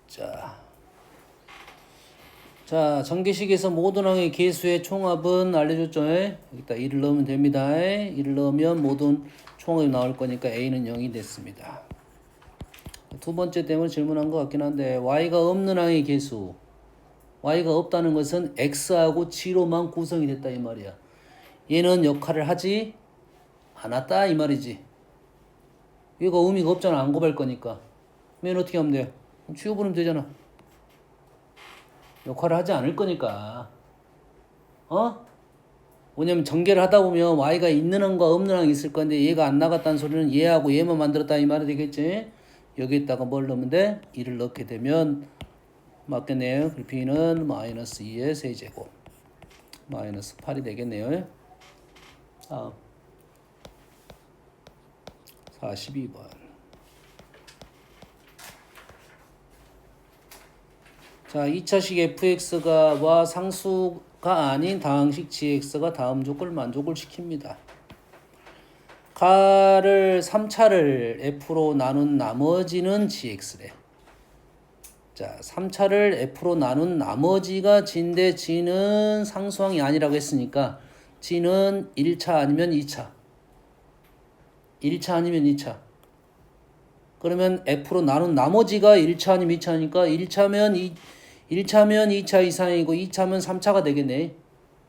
자, 전개식에서 모든 항의 개수의 총합은 알려줬죠? 여기다 1을 넣으면 됩니다. 1을 넣으면 모든 총합이 나올 거니까 A는 0이 됐습니다. 두 번째 때문에 질문한 것 같긴 한데 Y가 없는 항의 개수. Y가 없다는 것은 X하고 G로만 구성이 됐다 이 말이야. 얘는 역할을 하지 않았다 이 말이지. 얘가 의미가 없잖아. 안 곱할 거니까. 얘는 어떻게 하면 돼요? 지워버리면 되잖아. 역할을 하지 않을 거니까. 왜냐면 전개를 하다 보면 Y가 있는 항과 없는 항이 있을 건데 얘가 안 나갔다는 소리는 얘하고 얘만 만들었다 이 말이 되겠지. 여기에다가 뭘 넣으면 돼? 2를 넣게 되면 맞겠네요. B는 마이너스 2의 세제곱 마이너스 8이 되겠네요. 42번. 자, 2차식 fx가 상수가 아닌 다항식 gx가 다음 조건을 만족을 시킵니다. 가를 3차를 f로 나눈 나머지는 gx래. 자, 3차를 f로 나눈 나머지가 g인데 g는 상수항이 아니라고 했으니까 g는 1차 아니면 2차. 1차 아니면 2차. 그러면 f로 나눈 나머지가 1차 아니면 2차니까 1차면 2차 이상이고 2차면 3차가 되겠네.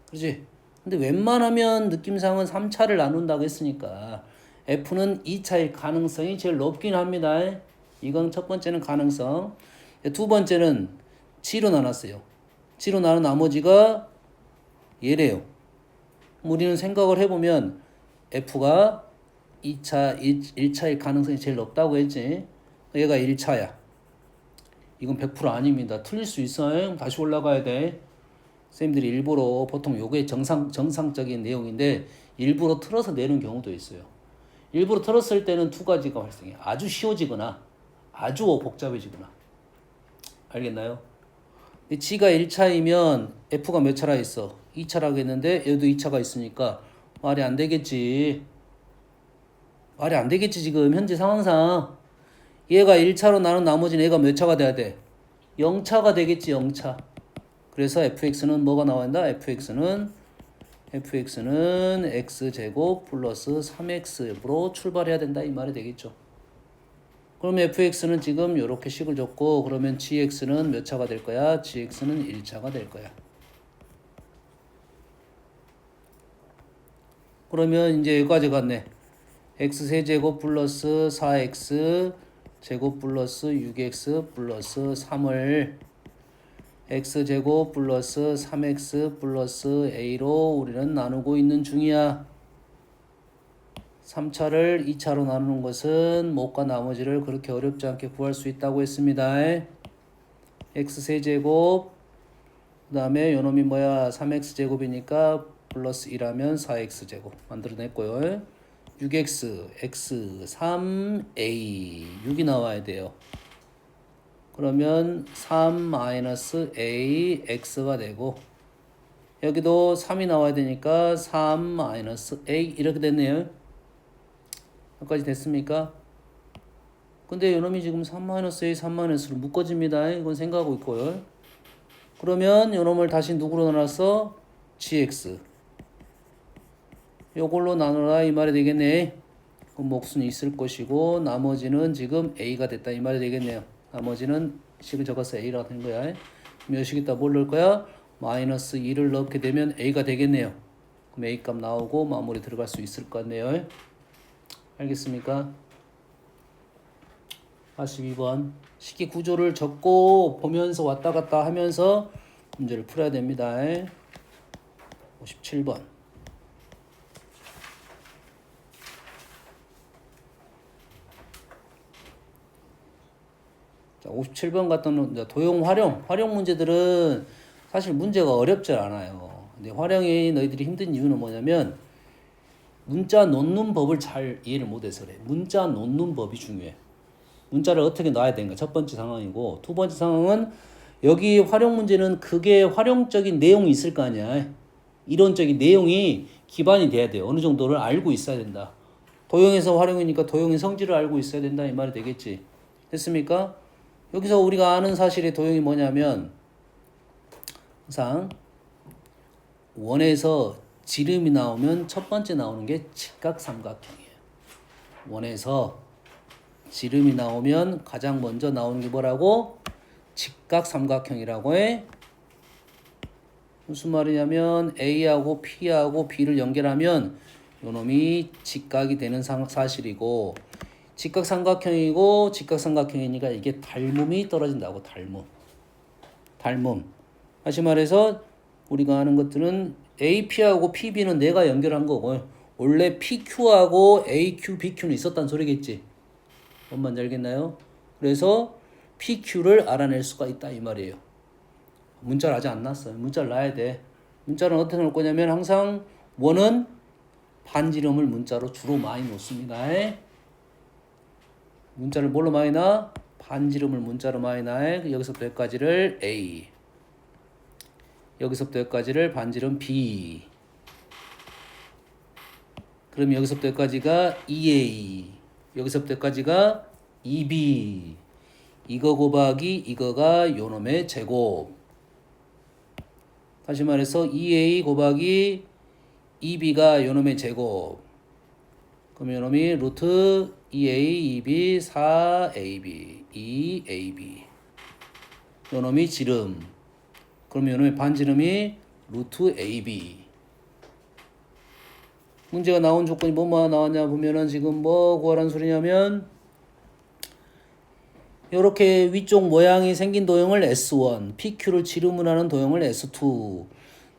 그렇지? 근데 웬만하면 느낌상은 3차를 나눈다고 했으니까 F는 2차일 가능성이 제일 높긴 합니다. 이건 첫 번째는 가능성. 두 번째는 G로 나눴어요. G로 나눈 나머지가 얘래요. 우리는 생각을 해보면 F가 1차일 가능성이 제일 높다고 했지. 얘가 1차야. 이건 100% 아닙니다. 틀릴 수 있어요. 다시 올라가야 돼. 쌤들이 일부러 보통 요게 정상적인 내용인데 일부러 틀어서 내는 경우도 있어요. 일부러 틀었을 때는 두 가지가 발생해. 아주 쉬워지거나 아주 복잡해지거나. 알겠나요? G가 1차이면 F가 몇 차라 있어? 2차라고 했는데 얘도 2차가 있으니까 말이 안 되겠지. 말이 안 되겠지 지금 현재 상황상. 얘가 1차로 나눈 나머지는 얘가 몇 차가 돼야 돼? 0차가 되겠지 0차. 그래서 fx는 뭐가 나와야 된다? fx는 x제곱 플러스 3x로 출발해야 된다 이 말이 되겠죠. 그러면 fx는 지금 이렇게 식을 줬고 그러면 gx는 몇 차가 될 거야? gx는 1차가 될 거야. 그러면 이제 여기까지 갔네. x세제곱 플러스 4x 제곱 플러스 6x 플러스 3을 x제곱 플러스 3x 플러스 a로 우리는 나누고 있는 중이야. 3차를 2차로 나누는 것은 못과 나머지를 그렇게 어렵지 않게 구할 수 있다고 했습니다. x세제곱 그 다음에 요놈이 뭐야 3x제곱이니까 플러스 1하면 4x제곱 만들어냈고요. 6x, x, 3a 6이 나와야 돼요. 그러면 3-a x가 되고 여기도 3이 나와야 되니까 3-a 이렇게 됐네요. 여기까지 됐습니까? 근데 요놈이 지금 3-a, 3-로 묶어집니다. 이건 생각하고 있고요. 그러면 요놈을 다시 누구로 나눠서 gx 요걸로 나누라 이 말이 되겠네. 그 몫은 있을 것이고 나머지는 지금 a가 됐다 이 말이 되겠네요. 나머지는 식을 적어서 a라고 된 거야. 그럼 이 식에다 뭘 넣을 거야? 마이너스 2를 넣게 되면 a가 되겠네요. 그럼 a 값 나오고 마무리 들어갈 수 있을 것 같네요. 알겠습니까? 42번 식기 구조를 적고 보면서 왔다 갔다 하면서 문제를 풀어야 됩니다. 57번 자, 57번 같은 도형 활용 문제들은 사실 문제가 어렵지 않아요. 근데 활용이 너희들이 힘든 이유는 뭐냐면 문자 놓는 법을 잘 이해를 못해서 그래. 문자 놓는 법이 중요해. 문자를 어떻게 놔야 되는가 첫 번째 상황이고 두 번째 상황은 여기 활용 문제는 그게 활용적인 내용이 있을 거 아니야. 이론적인 내용이 기반이 돼야 돼요. 어느 정도를 알고 있어야 된다. 도형에서 활용이니까 도형의 성질을 알고 있어야 된다 이 말이 되겠지. 됐습니까? 여기서 우리가 아는 사실의 도형이 뭐냐면 항상 원에서 지름이 나오면 첫 번째 나오는 게 직각삼각형이에요. 원에서 지름이 나오면 가장 먼저 나오는 게 뭐라고? 직각삼각형이라고 해. 무슨 말이냐면 A하고 P하고 B를 연결하면 요놈이 직각이 되는 사실이고, 직각삼각형이고 직각삼각형이니까 이게 닮음이 떨어진다고. 닮음. 다시 말해서 우리가 아는 것들은 AP하고 PB는 내가 연결한 거고, 원래 PQ하고 AQ, BQ는 있었단 소리겠지. 뭔 말인지 알겠나요? 그래서 PQ를 알아낼 수가 있다 이 말이에요. 문자를 아직 안 놨어요. 문자를 놔야 돼. 문자는 어떻게 놓을 거냐면 항상 원은 반지름을 문자로 주로 많이 놓습니다. 문자를 뭘로 많이 놔? 반지름을 문자로 많이 놔. 여기서부터 여기까지를 A, 여기서부터 여기까지를 반지름 B, 그럼 여기서부터 여기까지가 EA, 여기서부터 여기까지가 EB, 이거 곱하기 이거가 요놈의 제곱. 다시 말해서 EA 곱하기 EB가 요놈의 제곱. 그럼 요놈이 루트 EA, EB, 4AB, 2AB. 요놈이 지름. 그럼 요놈의 반지름이 루트 AB. 문제가 나온 조건이 뭐뭐 나왔냐 보면은 지금 뭐 구하라는 소리냐면 요렇게 위쪽 모양이 생긴 도형을 S1, PQ를 지름을 하는 도형을 S2.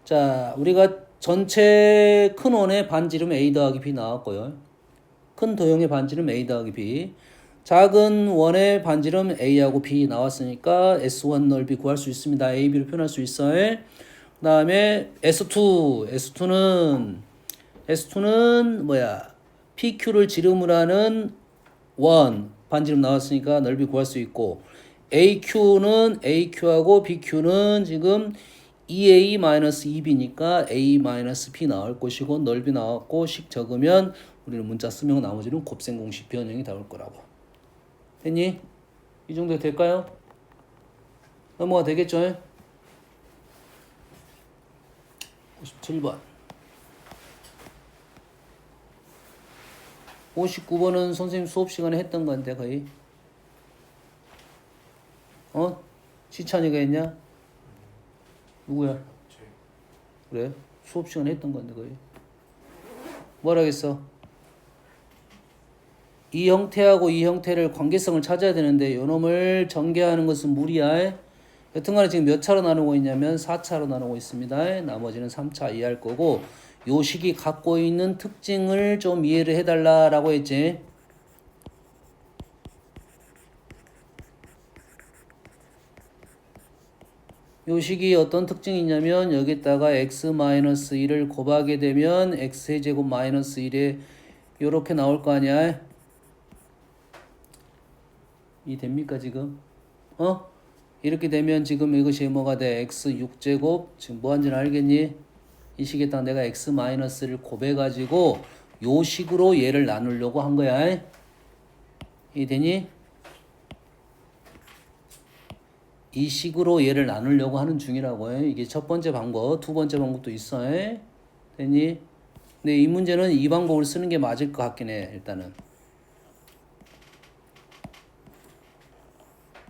자, 우리가 전체 큰 원의 반지름 A 더하기 B 나왔고요. 큰 도형의 반지름 A 더하기 B. 작은 원의 반지름 A하고 B 나왔으니까 S1 넓이 구할 수 있습니다. A, B로 표현할 수 있어요. 그 다음에 S2는 뭐야? PQ를 지름을 하는 원 반지름 나왔으니까 넓이 구할 수 있고, AQ하고 BQ는 지금 EA-EB니까 A-B 나올 것이고, 넓이 나왔고 식 적으면 우리는 문자 쓰면 나머지는 곱셈 공식 변형이 나올 거라고. 됐니? 이 정도 될까요? 넘어가 되겠죠? 57번. 59번은 선생님 수업 시간에 했던 건데 거의. 시찬이가 했냐? 누구야? 그래? 수업 시간에 했던 건데 거의. 뭐라겠어? 이 형태하고 이 형태를 관계성을 찾아야 되는데 요놈을 전개하는 것은 무리야. 여튼간에 지금 몇 차로 나누고 있냐면 4차로 나누고 있습니다. 나머지는 3차 이해할 거고, 요 식이 갖고 있는 특징을 좀 이해를 해달라라고 했지. 요 식이 어떤 특징이 있냐면 여기다가 x-1을 곱하게 되면 x제곱 마이너스 1에 요렇게 나올 거 아니야. 이 됩니까 지금? 이렇게 되면 지금 이것이 뭐가 돼? x6제곱 지금 뭐한지는 알겠니? 이 식에다가 내가 x-를 곱해가지고 요 식으로 얘를 나누려고 한 거야. 이 되니? 이 식으로 얘를 나누려고 하는 중이라고 해. 이게 첫 번째 방법, 두 번째 방법도 있어. 됐니? 근데 이 문제는 이 방법을 쓰는 게 맞을 것 같긴 해. 일단은.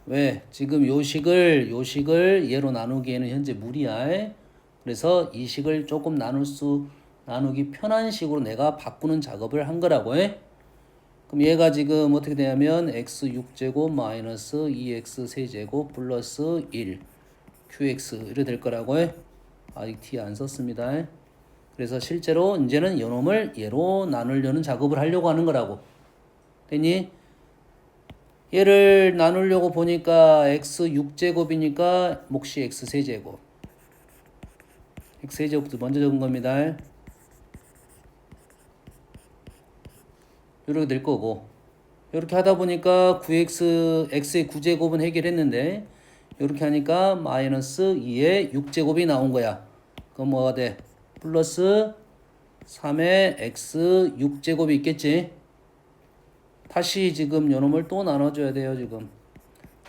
왜? 지금 요 식을 얘로 나누기에는 현재 무리야. 그래서 이 식을 조금 나누기 편한 식으로 내가 바꾸는 작업을 한 거라고 해. 그럼 얘가 지금 어떻게 되냐면 x6제곱 마이너스 2x 세제곱 플러스 1 qx 이렇게 될 거라고 해. 아직 t 안 썼습니다. 그래서 실제로 이제는 요놈을 얘로 나누려는 작업을 하려고 하는 거라고. 됐니? 얘를 나누려고 보니까 x6제곱이니까 몫이 x세제곱. x세제곱도 먼저 적은 겁니다. 이렇게 될 거고, 이렇게 하다 보니까 9x, x의 9제곱은 해결했는데 이렇게 하니까 마이너스 2의 6제곱이 나온 거야. 그럼 뭐가 돼? 플러스 3의 x 6제곱이 있겠지? 다시 지금 요놈을 또 나눠줘야 돼요. 지금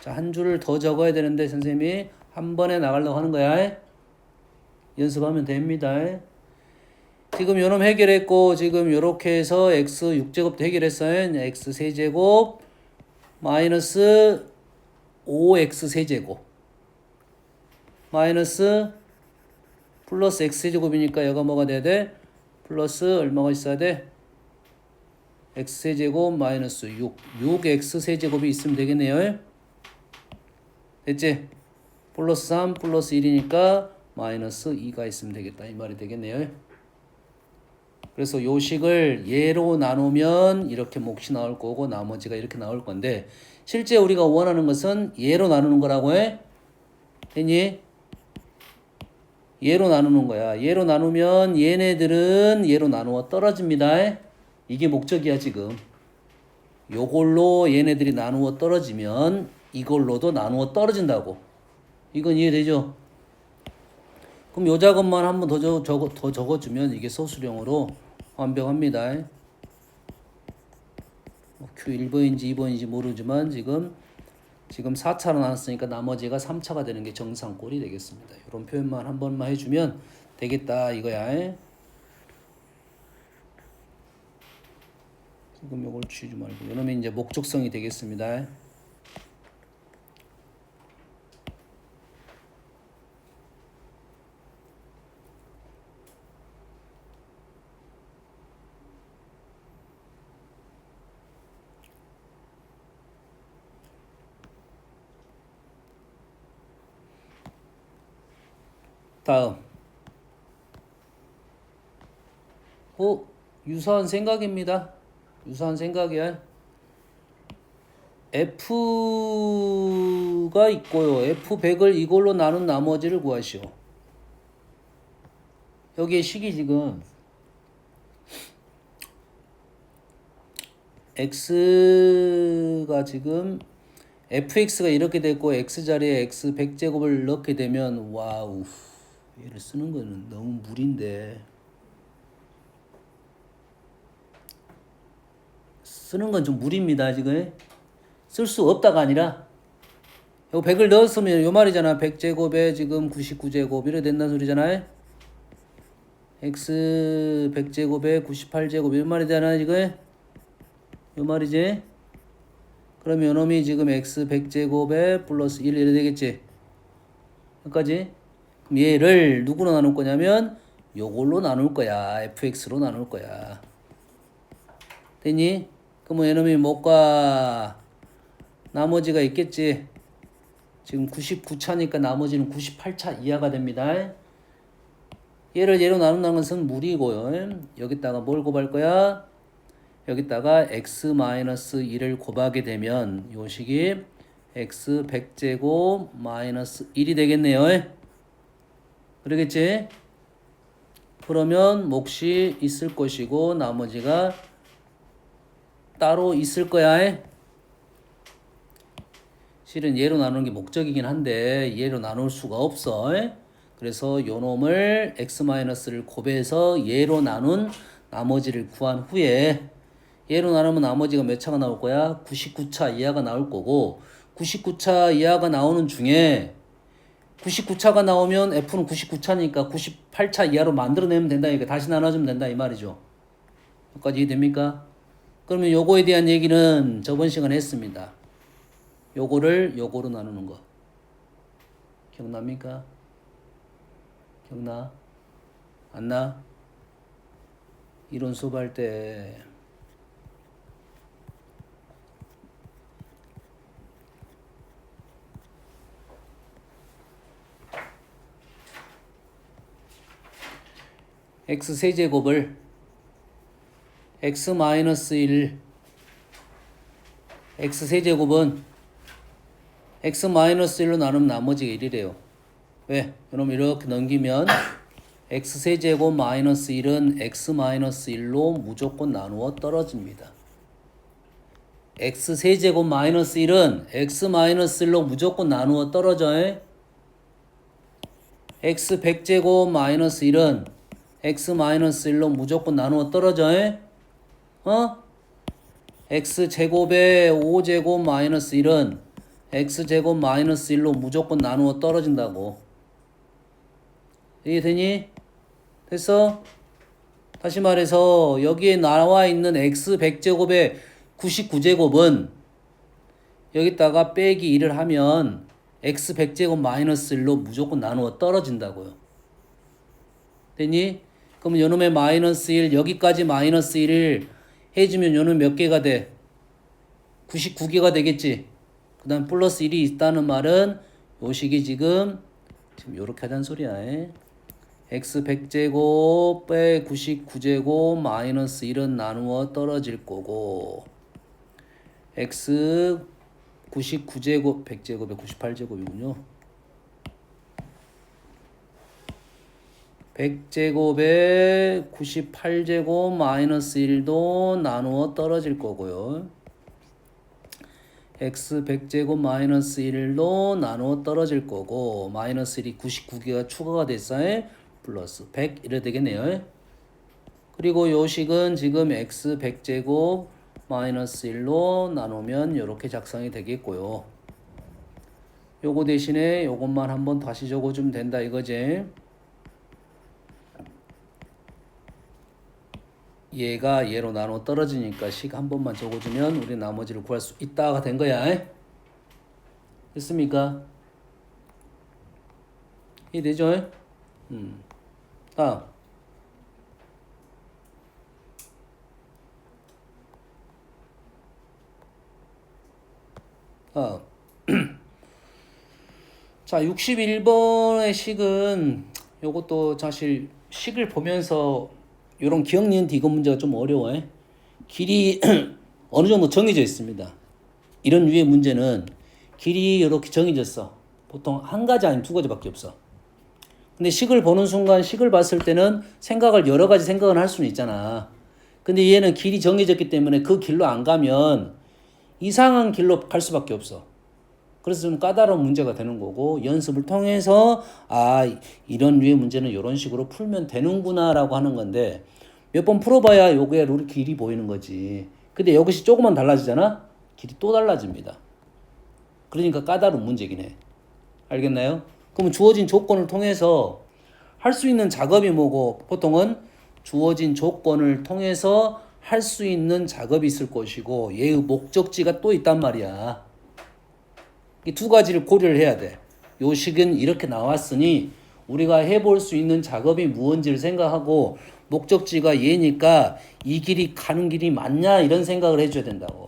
자, 한 줄을 더 적어야 되는데 선생님이 한 번에 나가려고 하는 거야. 연습하면 됩니다. 지금 요놈 해결했고 지금 요렇게 해서 x 6제곱도 해결했어요. x 세제곱 마이너스 5x 세제곱 마이너스 플러스 x 세제곱이니까 얘가 뭐가 돼야 돼? 플러스 얼마가 있어야 돼? x 세제곱 마이너스 6x 세제곱이 있으면 되겠네요. 됐지? 플러스 3 플러스 1이니까 마이너스 2가 있으면 되겠다 이 말이 되겠네요. 그래서 요식을 예로 나누면 이렇게 몫이 나올 거고 나머지가 이렇게 나올 건데 실제 우리가 원하는 것은 예로 나누는 거라고 해. 됐니? 예로 나누는 거야. 예로 나누면 얘네들은 예로 나누어 떨어집니다. 이게 목적이야 지금. 요걸로 얘네들이 나누어 떨어지면 이걸로도 나누어 떨어진다고. 이건 이해되죠? 그럼 요 작업만 한번 더 적어주면 이게 소수령으로 완벽합니다. Q 1번인지 2번인지 모르지만 지금 4차로 나눴으니까 나머지가 3차가 되는 게 정상꼴이 되겠습니다. 이런 표현만 한 번만 해주면 되겠다 이거야. 지금 요걸 치지 말고 이러면 이제 목적성이 되겠습니다. 다음 유사한 생각입니다. 유사한 생각이야. F가 있고요. F100을 이걸로 나눈 나머지를 구하시오. 여기에 식이 지금 X가 지금 fx가 이렇게 됐고 x 자리에 x 100제곱을 넣게 되면 와우 얘를 쓰는 거는 너무 무리인데 쓰는 건 좀 무리입니다. 지금 쓸 수 없다가 아니라 요 100을 넣었으면 요 말이잖아. 100제곱에 지금 99제곱 이렇게 된다는 소리잖아요. x 100제곱에 98제곱 이 말이잖아. 지금 요 말이지. 그러면 요놈이 지금 x 100제곱에 플러스 1 이래 되겠지. 여기까지. 그럼 얘를 누구로 나눌 거냐면 요걸로 나눌 거야. fx로 나눌 거야. 됐니? 그러면 요놈이 뭐가 나머지가 있겠지. 지금 99차니까 나머지는 98차 이하가 됩니다. 얘를 얘로 나눈다는 것은 무리고요. 여기다가 뭘 곱할 거야? 여기다가 x-1을 곱하게 되면 요 식이 x 100제곱 마이너스 1이 되겠네요. 그러겠지? 그러면 몫이 있을 것이고 나머지가 따로 있을 거야. 실은 얘로 나누는 게 목적이긴 한데 얘로 나눌 수가 없어. 그래서 요 놈을 x-를 곱해서 얘로 나눈 나머지를 구한 후에 얘로 나누면 나머지가 몇 차가 나올 거야? 99차 이하가 나올 거고 99차 이하가 나오는 중에 99차가 나오면 F는 99차니까 98차 이하로 만들어내면 된다니까 다시 나눠주면 된다 이 말이죠. 여기까지 이해됩니까? 그러면 요거에 대한 얘기는 저번 시간에 했습니다. 요거를 요거로 나누는 거 기억납니까? 기억나? 안 나? 이론 수업할 때 x 세제곱을 x-1 x 세제곱은 x-1로 나누면 나머지가 1이래요. 왜? 그럼 이렇게 넘기면 x 세제곱 마이너스 1은 x-1로 무조건 나누어 떨어집니다. x 세제곱 마이너스 1은 x-1로 무조건 나누어 떨어져. x 100제곱 마이너스 1은 x-1로 무조건 나누어 떨어져. x 제곱에 5제곱 마이너스 1은 x제곱 마이너스 1로 무조건 나누어 떨어진다고. 이해되니? 됐어? 다시 말해서 여기에 나와 있는 x 100제곱의 99제곱은 여기다가 빼기 1을 하면 x 100제곱 마이너스 1로 무조건 나누어 떨어진다고요. 됐니? 그럼 요놈의 마이너스 1 여기까지 마이너스 1을 해주면 요놈 몇 개가 돼? 99개가 되겠지. 그 다음 플러스 1이 있다는 말은 요 식이 지금 요렇게 하자는 소리야. x 100제곱 빼 99제곱 마이너스 1은 나누어 떨어질 거고 x 99제곱 100제곱에 98제곱이군요. 100제곱에 98제곱 마이너스 1도 나누어 떨어질 거고요. x 100제곱 마이너스 1도 나누어 떨어질 거고 마이너스 1이 99개가 추가가 됐어요. 플러스 100 이래 되겠네요. 그리고 요 식은 지금 x 100제곱 마이너스 1로 나누면 이렇게 작성이 되겠고요. 요거 대신에 요것만 한번 다시 적어주면 된다 이거지. 얘가 얘로 나눠 떨어지니까 식 한 번만 적어주면 우리 나머지를 구할 수 있다가 된 거야. 됐습니까? 이해되죠? 다음. 자, 61번의 식은 요것도 사실 식을 보면서 요런 기억 니은트 이거 문제가 좀 어려워요. 길이 어느 정도 정해져 있습니다. 이런 류의 문제는 길이 이렇게 정해졌어. 보통 한 가지 아니면 두 가지밖에 없어. 근데 식을 보는 순간 식을 봤을 때는 생각을 여러 가지 생각을 할 수는 있잖아. 근데 얘는 길이 정해졌기 때문에 그 길로 안 가면 이상한 길로 갈 수밖에 없어. 그래서 좀 까다로운 문제가 되는 거고 연습을 통해서 이런 류의 문제는 이런 식으로 풀면 되는구나라고 하는 건데 몇 번 풀어봐야 요게 룰 길이 보이는 거지. 근데 여기서 조금만 달라지잖아? 길이 또 달라집니다. 그러니까 까다로운 문제긴 해. 알겠나요? 그러면 주어진 조건을 통해서 할 수 있는 작업이 뭐고 보통은 주어진 조건을 통해서 할 수 있는 작업이 있을 것이고 얘의 목적지가 또 있단 말이야. 이 두 가지를 고려를 해야 돼. 요 식은 이렇게 나왔으니 우리가 해볼 수 있는 작업이 무언지를 생각하고 목적지가 얘니까 이 길이 가는 길이 맞냐 이런 생각을 해줘야 된다고.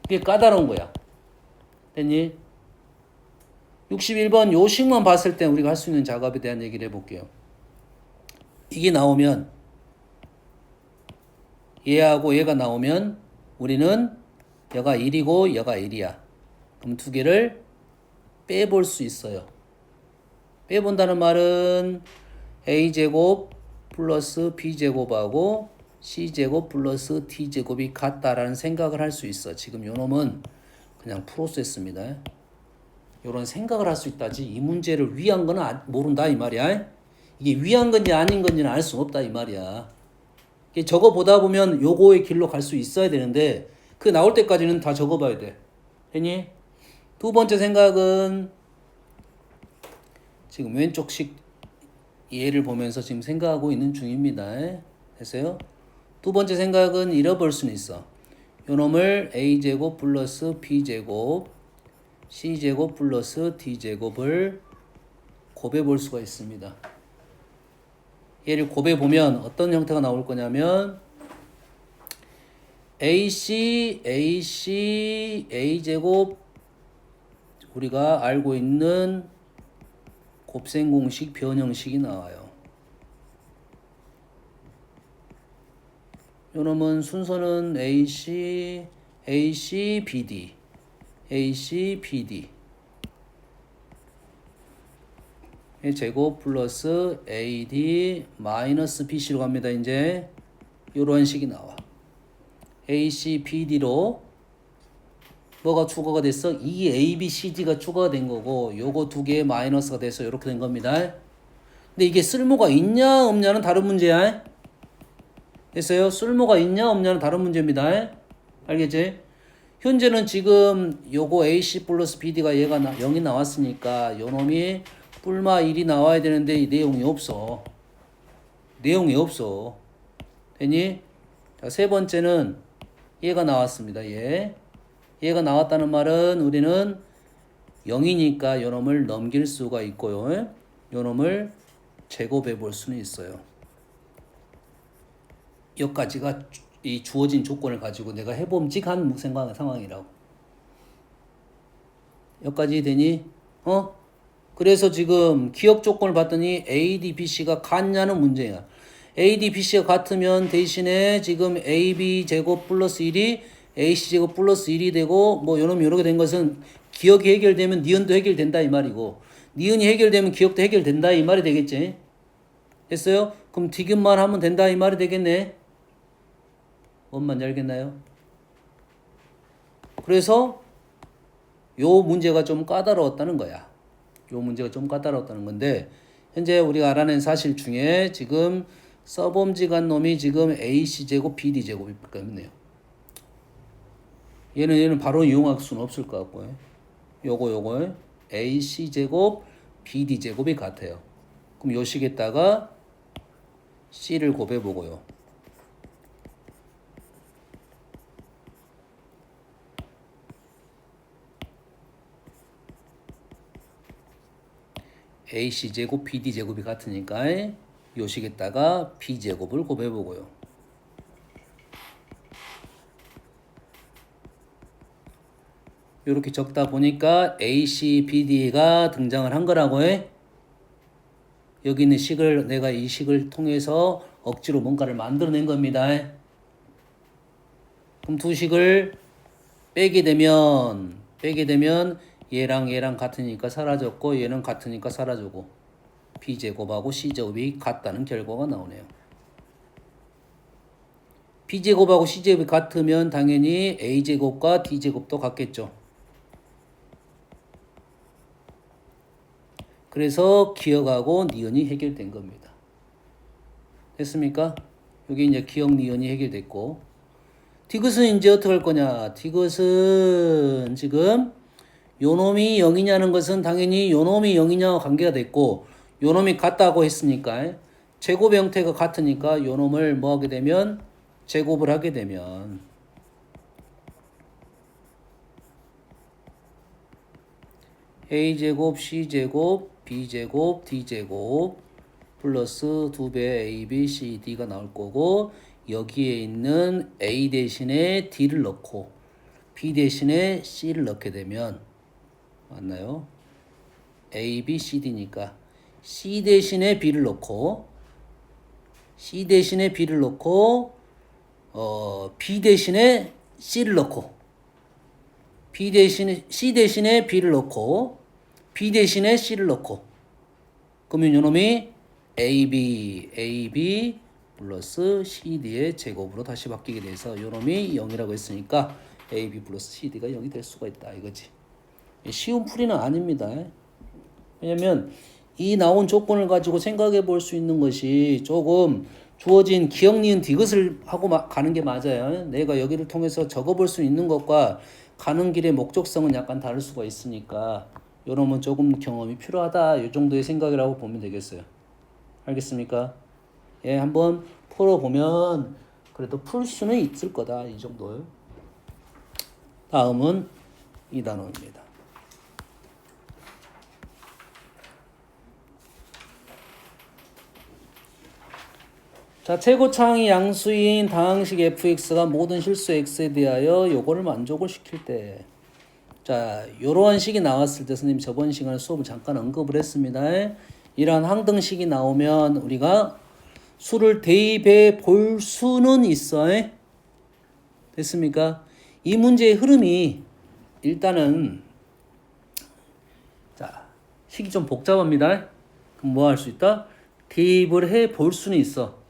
그게 까다로운 거야. 됐니? 61번 요 식만 봤을 때 우리가 할 수 있는 작업에 대한 얘기를 해볼게요. 이게 나오면 얘하고 얘가 나오면 우리는 얘가 1이고 얘가 1이야. 그럼 두 개를 빼볼 수 있어요. 빼본다는 말은 a제곱 플러스 b제곱하고 c제곱 플러스 d제곱이 같다라는 생각을 할 수 있어. 지금 요 놈은 그냥 프로세스입니다. 요런 생각을 할 수 있다지 이 문제를 위한 거는 모른다 이 말이야. 이게 위한 건지 아닌 건지는 알 수 없다 이 말이야. 저거 보다 보면 요거의 길로 갈 수 있어야 되는데 그 나올 때까지는 다 적어봐야 돼. 됐니? 두 번째 생각은 지금 왼쪽식 얘를 보면서 지금 생각하고 있는 중입니다. 됐어요? 두 번째 생각은 잃어볼 수는 있어. 요 놈을 a제곱 플러스 b제곱 c제곱 플러스 d제곱을 곱해 볼 수가 있습니다. 얘를 곱해 보면 어떤 형태가 나올 거냐면 ac a제곱 우리가 알고 있는 곱셈공식 변형식이 나와요. 요놈은 순서는 AC BD 제곱 플러스 AD 마이너스 BC로 갑니다. 이제 요런 식이 나와. AC BD로 뭐가 추가가 됐어? 이 A, B, C, D가 추가가 된 거고 요거 두 개의 마이너스가 돼서 이렇게 된 겁니다. 근데 이게 쓸모가 있냐 없냐는 다른 문제야. 됐어요? 쓸모가 있냐 없냐는 다른 문제입니다. 알겠지? 현재는 지금 요거 AC 플러스 BD가 얘가 0이 나왔으니까 요 놈이 뿔마 1이 나와야 되는데 이 내용이 없어. 내용이 없어. 되니? 자, 세 번째는 얘가 나왔습니다. 얘가 나왔다는 말은 우리는 0이니까 요 놈을 넘길 수가 있고요. 요 놈을 제곱해 볼 수는 있어요. 여기까지가 이 주어진 조건을 가지고 내가 해봄직한 상황이라고. 여기까지 되니? 그래서 지금 기억 조건을 봤더니 AD, BC가 같냐는 문제야. AD, BC가 같으면 대신에 지금 AB 제곱 플러스 1이 AC 제곱 플러스 1이 되고 뭐 요놈 요렇게 된 것은 기억이 해결되면 니은도 해결된다 이 말이고 니은이 해결되면 기억도 해결된다 이 말이 되겠지. 됐어요? 그럼 디귿만 하면 된다 이 말이 되겠네. 뭔 말인지 알겠나요? 그래서 요 문제가 좀 까다로웠다는 거야. 요 문제가 좀 까다로웠다는 건데 현재 우리가 알아낸 사실 중에 지금 써봄직한 놈이 지금 AC제곱 BD제곱이 있네요. 얘는 바로 이용할 수는 없을 것 같고 요거 AC제곱 BD제곱이 같아요. 그럼 요 식에다가 C를 곱해보고요. AC제곱 BD제곱이 같으니까 요 식에다가 B제곱을 곱해보고요. 이렇게 적다 보니까 AC, BD가 등장을 한 거라고 해. 여기 있는 식을 내가 이 식을 통해서 억지로 뭔가를 만들어낸 겁니다. 그럼 두 식을 빼게 되면 얘랑 같으니까 사라졌고 얘는 같으니까 사라지고 B제곱하고 C제곱이 같다는 결과가 나오네요. B제곱하고 C제곱이 같으면 당연히 A제곱과 D제곱도 같겠죠. 그래서 기억하고 니은이 해결된 겁니다. 됐습니까? 여기 이제 기억 니은이 해결됐고 디귿은 이제 어떻게 할 거냐? 디귿은 지금 요놈이 0이냐는 것은 당연히 요놈이 0이냐와 관계가 됐고 요놈이 같다고 했으니까 제곱 형태가 같으니까 요놈을 뭐 하게 되면 제곱을 하게 되면 A제곱, C제곱, B제곱, D제곱 플러스 2배 A, B, C, D가 나올 거고 여기에 있는 A 대신에 D를 넣고 B 대신에 C를 넣게 되면 맞나요? A, B, C, D니까 C 대신에 B를 넣고 C 대신에 B를 넣고 B 대신에 C를 넣고 B 대신에 C 대신에 B를 넣고 B 대신에 C를 넣고 그러면 요놈이 AB 플러스 CD의 제곱으로 다시 바뀌게 돼서 요놈이 0이라고 했으니까 AB 플러스 CD가 0이 될 수가 있다 이거지. 쉬운 풀이는 아닙니다. 왜냐면 이 나온 조건을 가지고 생각해 볼 수 있는 것이 조금 주어진 기억, 니은, 디귿을 하고 가는 게 맞아요. 내가 여기를 통해서 적어볼 수 있는 것과 가는 길의 목적성은 약간 다를 수가 있으니까 요놈은 조금 경험이 필요하다. 이 정도의 생각이라고 보면 되겠어요. 알겠습니까? 예, 한번 풀어보면 그래도 풀 수는 있을 거다. 이 정도요. 다음은 2단원입니다. 자, 최고차항이 양수인 다항식 fx가 모든 실수 x에 대하여 요거를 만족을 시킬 때 자, 요러한 식이 나왔을 때 선생님 저번 시간에 수업을 잠깐 언급을 했습니다. 이러한 항등식이 나오면 우리가 수를 대입해 볼 수는 있어. 됐습니까? 이 문제의 흐름이 일단은 자, 식이 좀 복잡합니다. 그럼 뭐 할 수 있다? 대입을 해 볼 수는 있어.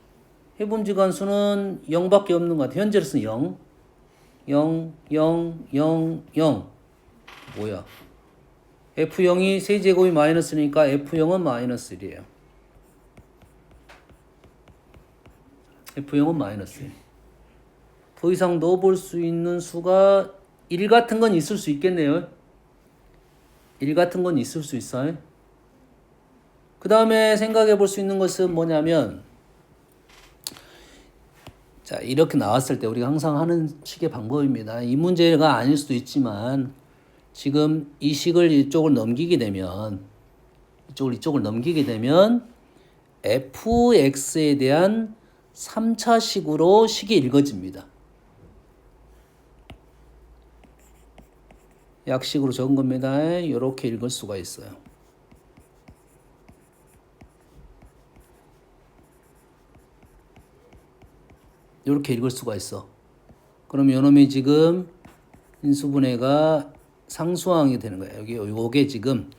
해봄직한 수는 0밖에 없는 것 같아. 현재로서는 0. 0, 0, 0, 0. 뭐야? F0이 세제곱이 마이너스니까 F0은 마이너스 1이에요. F0은 마이너스 1. 더 이상 넣어볼 수 있는 수가 1 같은 건 있을 수 있겠네요. 1 같은 건 있을 수 있어요. 그 다음에 생각해 볼 수 있는 것은 뭐냐면, 자, 이렇게 나왔을 때 우리가 항상 하는 식의 방법입니다. 이 문제가 아닐 수도 있지만, 지금 이 식을 이쪽을 넘기게 되면, 이쪽을 넘기게 되면, fx에 대한 3차 식으로 식이 읽어집니다. 약식으로 적은 겁니다. 이렇게 읽을 수가 있어요. 이렇게 읽을 수가 있어. 그럼 요놈이 지금 인수분해가 상수항이 되는 거예요. 여기 요게 지금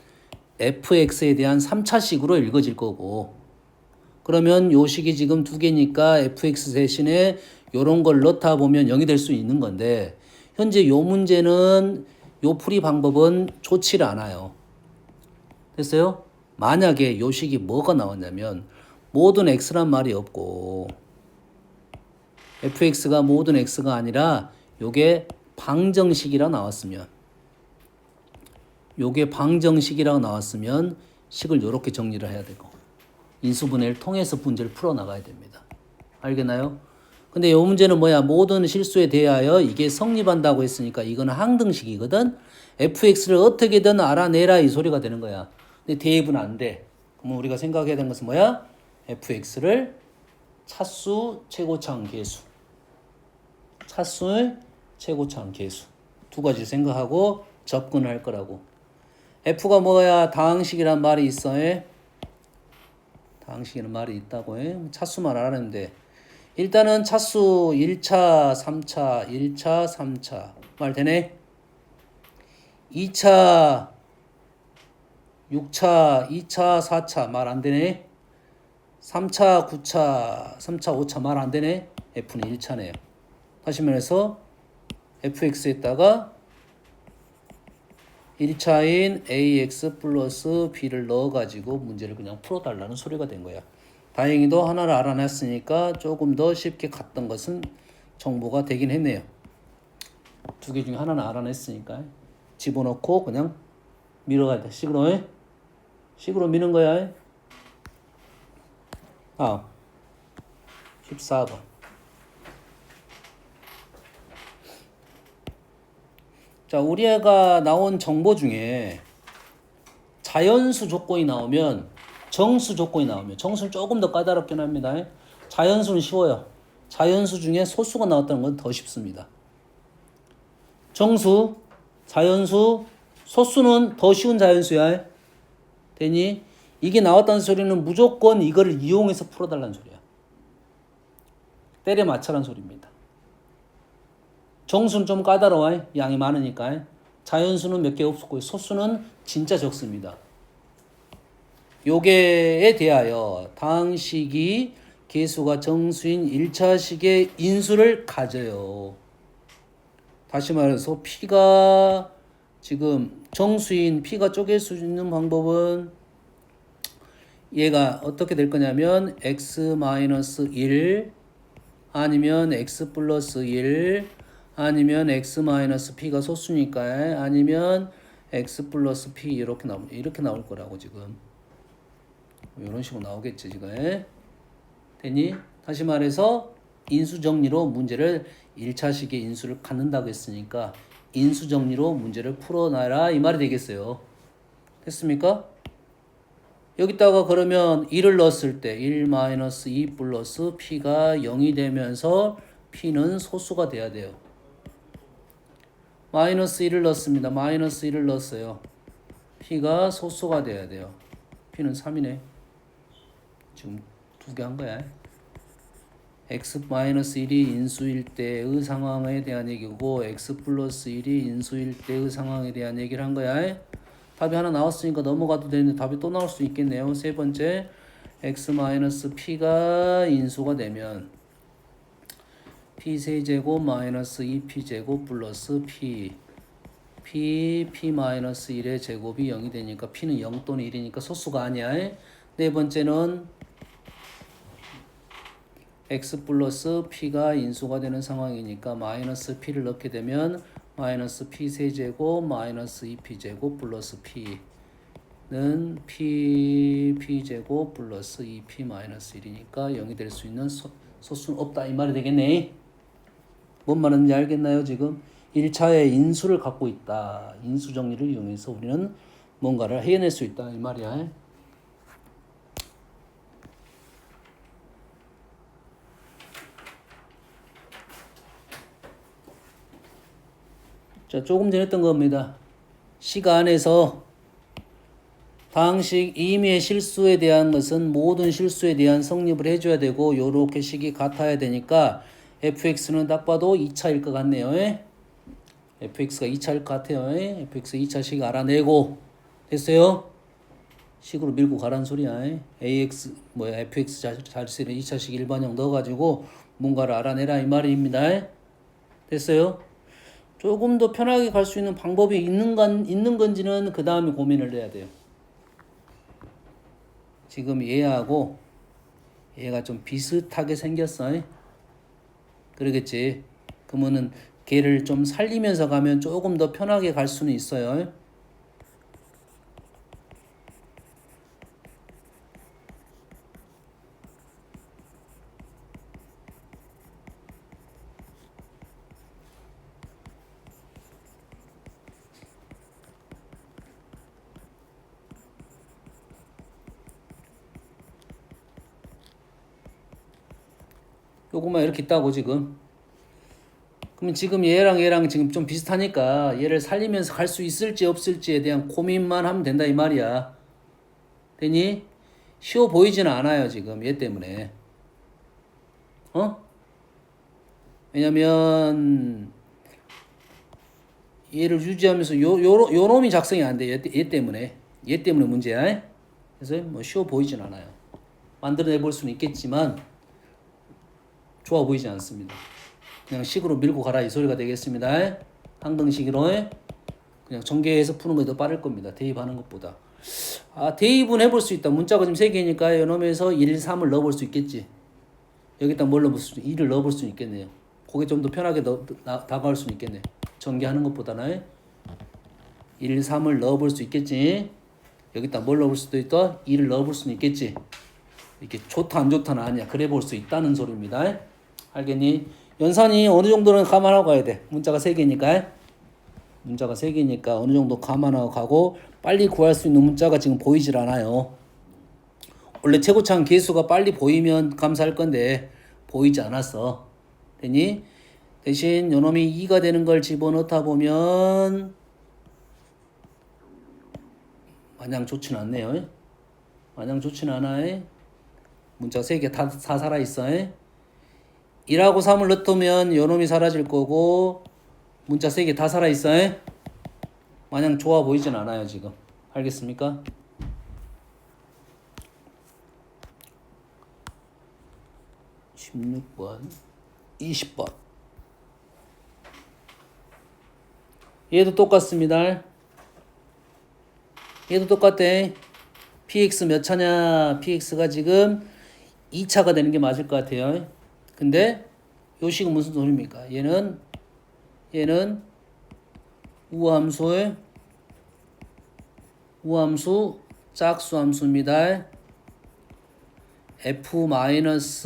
fx에 대한 3차식으로 읽어질 거고, 그러면 요 식이 지금 두 개니까 fx 대신에 요런 걸 넣다 보면 0이 될 수 있는 건데, 현재 요 문제는 요 풀이 방법은 좋지를 않아요. 됐어요? 만약에 요 식이 뭐가 나왔냐면 모든 x란 말이 없고 fx가 모든 x가 아니라 요게 방정식이라 나왔으면, 요게 방정식이라고 나왔으면 식을 요렇게 정리를 해야 되고 인수분해를 통해서 문제를 풀어나가야 됩니다. 알겠나요? 근데 이 문제는 뭐야? 모든 실수에 대하여 이게 성립한다고 했으니까 이거는 항등식이거든. fx를 어떻게든 알아내라 이 소리가 되는 거야. 근데 대입은 안 돼. 그럼 우리가 생각해야 되는 것은 뭐야? fx를 차수, 최고차항, 계수. 차수의 최고차항, 계수. 두 가지 생각하고 접근을 할 거라고. f가 뭐야? 다항식이란 말이 있어. 다항식이라는 말이 있다고 해. 차수만 알아내면 돼. 일단은 차수 1차, 3차, 1차, 3차 말 되네. 2차, 6차, 2차, 4차 말 안 되네. 3차, 9차, 3차, 5차 말 안 되네. F는 1차네요. 다시 말해서 fx에다가 1차인 ax 플러스 b를 넣어가지고 문제를 그냥 풀어달라는 소리가 된 거야. 다행히도 하나를 알아냈으니까 조금 더 쉽게 갔던 것은 정보가 되긴 했네요. 두 개 중에 하나는 알아냈으니까 집어넣고 그냥 밀어가야 돼. 식으로 미는 거야. 다음 14번. 자, 우리 애가 나온 정보 중에 자연수 조건이 나오면, 정수 조건이 나오면, 정수는 조금 더 까다롭긴 합니다. 자연수는 쉬워요. 자연수 중에 소수가 나왔다는 건 더 쉽습니다. 정수, 자연수, 소수는 더 쉬운 자연수야. 되니? 이게 나왔다는 소리는 무조건 이거를 이용해서 풀어달라는 소리야. 때려 맞춰라는 소리입니다. 정수는 좀 까다로워. 양이 많으니까. 자연수는 몇 개 없었고 소수는 진짜 적습니다. 요게에 대하여 다항식이 계수가 정수인 1차식의 인수를 가져요. 다시 말해서 P가 지금 정수인 P가 쪼갤 수 있는 방법은 얘가 어떻게 될 거냐면 x-1 아니면 x 플러스 1 아니면 x-p가 소수니까 아니면 x 플러스 p 이렇게 나올 거라고 지금. 이런 식으로 나오겠지 지금. 됐니? 다시 말해서 인수 정리로 문제를 1차식의 인수를 갖는다고 했으니까 인수 정리로 문제를 풀어놔라 이 말이 되겠어요. 됐습니까? 여기다가 그러면 1을 넣었을 때 1-2 플러스 p가 0이 되면서 p는 소수가 돼야 돼요. 마이너스 1을 넣었습니다. 마이너스 1을 넣었어요. p가 소수가 돼야 돼요. p는 3이네. 지금 두 개 한 거야. x-1이 인수일 때의 상황에 대한 얘기고 x 플러스 1이 인수일 때의 상황에 대한 얘기를 한 거야. 답이 하나 나왔으니까 넘어가도 되는데 답이 또 나올 수 있겠네요. 세 번째, x-p가 인수가 되면 p세제곱 마이너스 2p제곱 플러스 p-1의 제곱이 0이 되니까 p는 0 또는 1이니까 소수가 아니야. 네 번째는 x 플러스 p가 인수가 되는 상황이니까 마이너스 p를 넣게 되면 마이너스 p 세제곱 마이너스 2p제곱 플러스 p는 p제곱 플러스 2p 마이너스 1이니까 0이 될 수 있는 소수는 없다 이 말이 되겠네. 뭔 말인지 알겠나요? 지금 1차에 인수를 갖고 있다. 인수 정리를 이용해서 우리는 뭔가를 해낼 수 있다 이 말이야. 자, 조금 전에 했던 겁니다. 시간에서 방식 임의의 실수에 대한 것은 모든 실수에 대한 성립을 해줘야 되고 요렇게 식이 같아야 되니까 fx는 딱 봐도 2차일 것 같네요. fx가 2차일 것 같아요. fx 2차 식 알아내고 됐어요? 식으로 밀고 가란 소리야. ax fx 자릿수는 2차식 일반형 넣어가지고 뭔가를 알아내라 이 말입니다. 됐어요? 조금 더 편하게 갈 수 있는 방법이 있는 건지는 그 다음에 고민을 해야 돼요. 지금 얘하고 얘가 좀 비슷하게 생겼어. 그러겠지. 그러면은 걔를 좀 살리면서 가면 조금 더 편하게 갈 수는 있어요. 요것만 이렇게 있다고 지금. 그러면 지금 얘랑 지금 좀 비슷하니까 얘를 살리면서 갈 수 있을지 없을지에 대한 고민만 하면 된다 이 말이야. 되니? 쉬워 보이지는 않아요 지금 얘 때문에. 왜냐면 얘를 유지하면서 요 놈이 작성이 안 돼. 얘 때문에. 얘 때문에 문제야. 그래서 뭐 쉬워 보이진 않아요. 만들어내 볼 수는 있겠지만 좋아 보이지 않습니다. 그냥 식으로 밀고 가라 이 소리가 되겠습니다. 항등식으로 그냥 전개해서 푸는 게 더 빠를 겁니다. 대입하는 것보다. 대입은 해볼 수 있다. 문자가 지금 3개니까 요놈에서 1, 3을 넣어볼 수 있겠지. 여기다 뭘 넣어볼 수 2를 넣어볼 수 있겠네요. 그게 좀 더 편하게 다가올 수 있겠네. 전개하는 것보다는 1, 3을 넣어볼 수 있겠지. 여기다 뭘 넣어볼 수도 있다. 2를 넣어볼 수는 있겠지. 이렇게 좋다 안 좋다는 아니야. 그래 볼 수 있다는 소리입니다. 알겠니? 연산이 어느 정도는 감안하고 가야 돼. 문자가 3개니까. 문자가 3개니까 어느 정도 감안하고 가고 빨리 구할 수 있는 문자가 지금 보이질 않아요. 원래 최고차항 개수가 빨리 보이면 감사할 건데 보이지 않았어. 되니? 대신 요놈이 2가 되는 걸 집어넣다 보면 마냥 좋진 않네요. 마냥 좋진 않아. 문자 3개 다 살아있어. 1하고 3을 넣으면 요놈이 사라질 거고 문자 3개 다 살아있어. 마냥 좋아 보이진 않아요 지금. 알겠습니까? (16번) (20번) 얘도 똑같습니다. 얘도 똑같대. px 몇 차냐? px가 지금 2차가 되는 게 맞을 것 같아요. 근데 요 식은 무슨 소리입니까? 얘는 우함수 짝수 함수입니다. f-x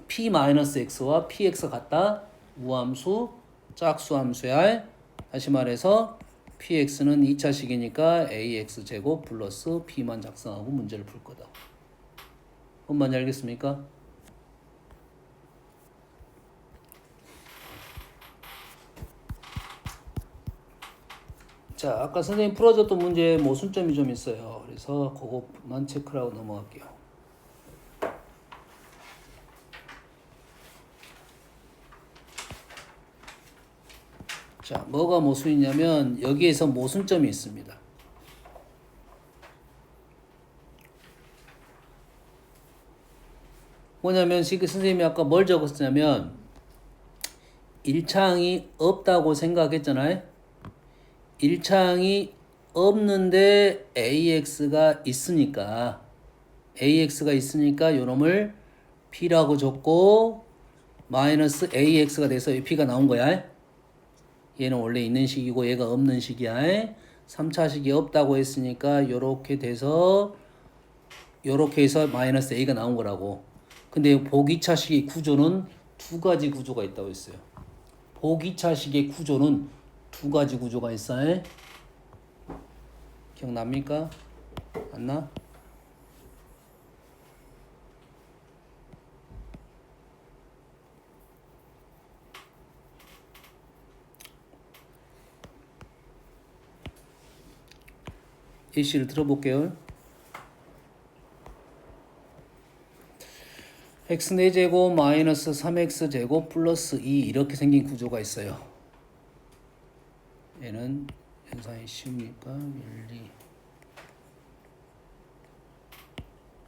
p-x와 px가 같다. 우함수 짝수 함수야. 다시 말해서 px는 2차식이니까 ax 제곱 플러스 p만 작성하고 문제를 풀 거다. 뭔 말인지 알겠습니까? 자, 아까 선생님 풀어줬던 문제에 모순점이 좀 있어요. 그래서 그것만 체크를 하고 넘어갈게요. 자, 뭐가 모순이냐면 여기에서 모순점이 있습니다. 뭐냐면 지금 선생님이 아까 뭘 적었냐면 1차항이 없다고 생각했잖아요. 1차항이 없는데 AX가 있으니까 요놈을 P라고 줬고 마이너스 AX가 돼서 P가 나온 거야. 얘는 원래 있는 식이고 얘가 없는 식이야. 3차식이 없다고 했으니까 요렇게 돼서 요렇게 해서 마이너스 a가 나온 거라고. 근데 보기차식의 구조는 두 가지 구조가 있다고 했어요. 보기차식의 구조는 두 가지 구조가 있어요. 기억납니까? 안 나? 예시를 들어볼게요. x 4제곱 마이너스 3x제곱 플러스 2 이렇게 생긴 구조가 있어요. 얘는 현상이 쉬우니까 밀리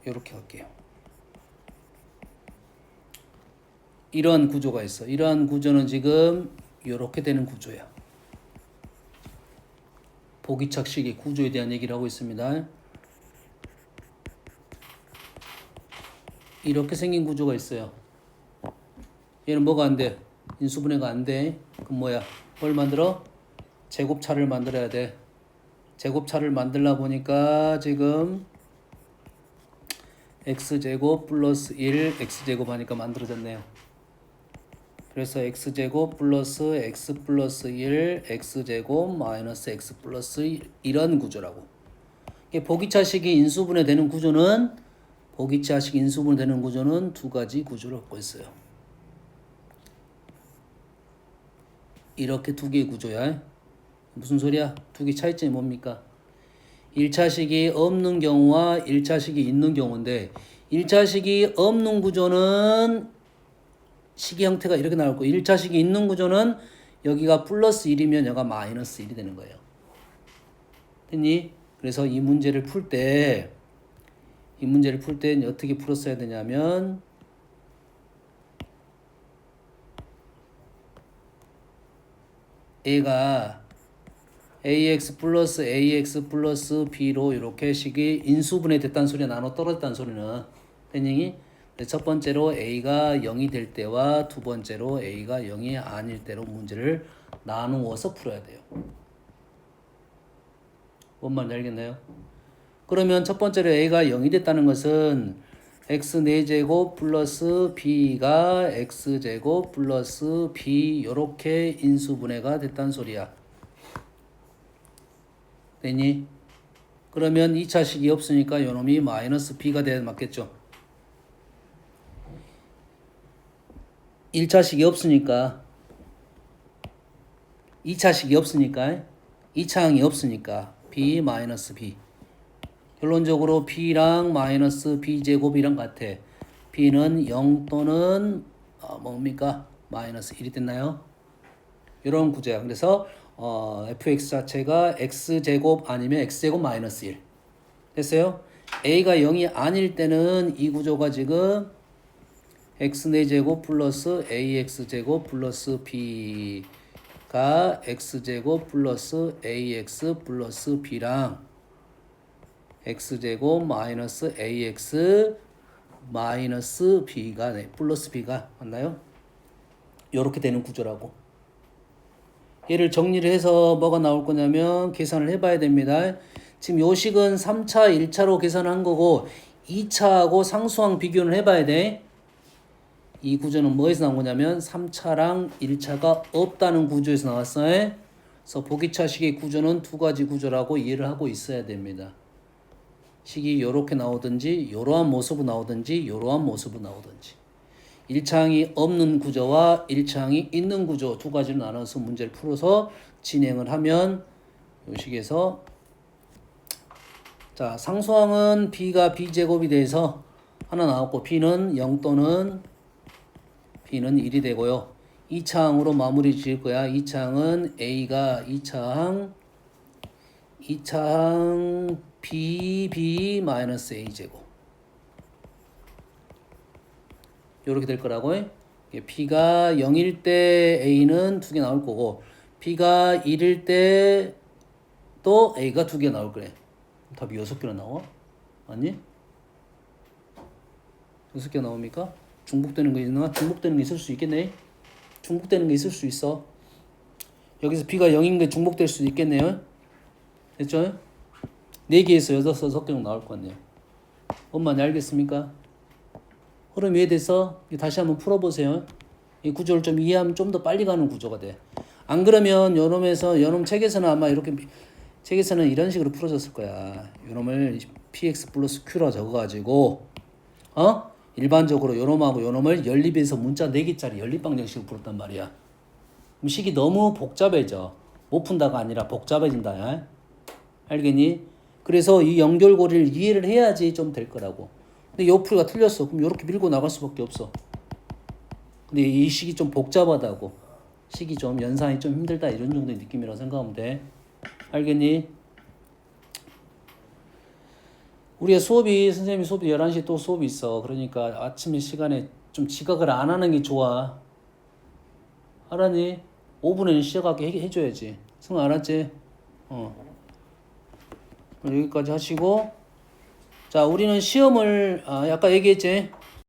이렇게 할게요. 이러한 구조가 있어. 이러한 구조는 지금 이렇게 되는 구조야. 보기착식의 구조에 대한 얘기를 하고 있습니다. 이렇게 생긴 구조가 있어요. 얘는 뭐가 안 돼? 인수분해가 안 돼. 그럼 뭐야? 뭘 만들어? 제곱차를 만들어야 돼. 제곱차를 만들다 보니까 지금 x제곱 플러스 1 x제곱 하니까 만들어졌네요. 그래서 x제곱 플러스 x 플러스 1 x제곱 마이너스 x 플러스 1 이런 구조라고. 보기차식이 인수분해 되는 구조는 보기차식 인수분해 되는 구조는 두 가지 구조를 갖고 있어요. 이렇게 두 개의 구조야. 무슨 소리야? 두 개 차이점이 뭡니까? 1차식이 없는 경우와 1차식이 있는 경우인데 1차식이 없는 구조는 식의 형태가 이렇게 나올 거고 1차식이 있는 구조는 여기가 플러스 1이면 여기가 마이너스 1이 되는 거예요. 됐니? 그래서 이 문제를 풀 때 어떻게 풀었어야 되냐면 A가 ax 플러스 b로 이렇게 식이 인수분해 됐다는 소리가 나눠 떨어졌다는 소리는 됐니? 첫 번째로 a가 0이 될 때와 두 번째로 a가 0이 아닐 때로 문제를 나누어서 풀어야 돼요. 뭔 말인지 알겠나요? 그러면 첫 번째로 a가 0이 됐다는 것은 x 4제곱 플러스 b가 x제곱 플러스 b 이렇게 인수분해가 됐다는 소리야. 됐니? 그러면 2차식이 없으니까 요놈이 마이너스 b가 돼야 맞겠죠? 1차식이 없으니까 2차식이 없으니까 2차항이 없으니까 b 마이너스 b 결론적으로 b랑 마이너스 b제곱이랑 같아. b는 0 또는 뭡니까? 마이너스 1이 됐나요? 이런 구조야. 그래서 fx 자체가 x제곱 아니면 x제곱 마이너스 1 됐어요? a가 0이 아닐 때는 이 구조가 지금 x 4제곱 플러스 ax제곱 플러스 b가 x제곱 플러스 ax 플러스 b랑 x제곱 마이너스 ax 마이너스 b가 플러스 b가 맞나요? 이렇게 되는 구조라고. 얘를 정리를 해서 뭐가 나올 거냐면 계산을 해봐야 됩니다. 지금 요식은 3차, 1차로 계산한 거고 2차하고 상수항 비교를 해봐야 돼. 이 구조는 뭐에서 나온 거냐면 3차랑 1차가 없다는 구조에서 나왔어요. 그래서 보기차식의 구조는 두 가지 구조라고 이해를 하고 있어야 됩니다. 식이 이렇게 나오든지 이러한 모습으로 나오든지 이러한 모습으로 나오든지 1차항이 없는 구조와 1차항이 있는 구조 두 가지로 나눠서 문제를 풀어서 진행을 하면 이 식에서 자 상수항은 b가 b제곱이 돼서 하나 나왔고 b는 0 또는 b는 1이 되고요. 2차항으로 마무리 지을 거야. 2차항은 a가 2차항 b 마이너스 a 제곱 이렇게 될 거라고. b가 0일 때 a는 두 개 나올 거고 b가 1일 때 또 a가 두 개 나올 거래. 답이 6개나 나와? 아니? 6개 나옵니까? 중복되는 거 있나? 중복되는 게 있을 수 있겠네. 중복되는 게 있을 수 있어. 여기서 b가 0인 게 중복될 수도 있겠네요. 됐죠? 4개에서 6개 나올 거 같네요. 엄마니 알겠습니까? 흐름 이해돼서 다시 한번 풀어보세요. 이 구조를 좀 이해하면 좀 더 빨리 가는 구조가 돼. 안 그러면 요놈 책에서는 아마 이렇게 책에서는 이런 식으로 풀어졌을 거야. 요놈을 px 플러스 q라 적어가지고 일반적으로 요놈하고 요놈을 연립해서 문자 4개짜리 연립방정식으로 풀었단 말이야. 그럼 식이 너무 복잡해져. 못 푼다가 아니라 복잡해진다. 알겠니? 그래서 이 연결고리를 이해를 해야지 좀 될 거라고. 근데 요 풀이가 틀렸어. 그럼 요렇게 밀고 나갈 수밖에 없어. 근데 이 식이 좀 복잡하다고. 식이 좀 연산이 좀 힘들다 이런 정도의 느낌이라고 생각하면 돼. 알겠니? 우리가 선생님이 수업이 11시에 또 수업이 있어. 그러니까 아침에 시간에 좀 지각을 안 하는 게 좋아. 알았니? 5분에는 시작하게 해줘야지. 승아 알았지? 여기까지 하시고. 자, 우리는 시험을, 아까 얘기했지?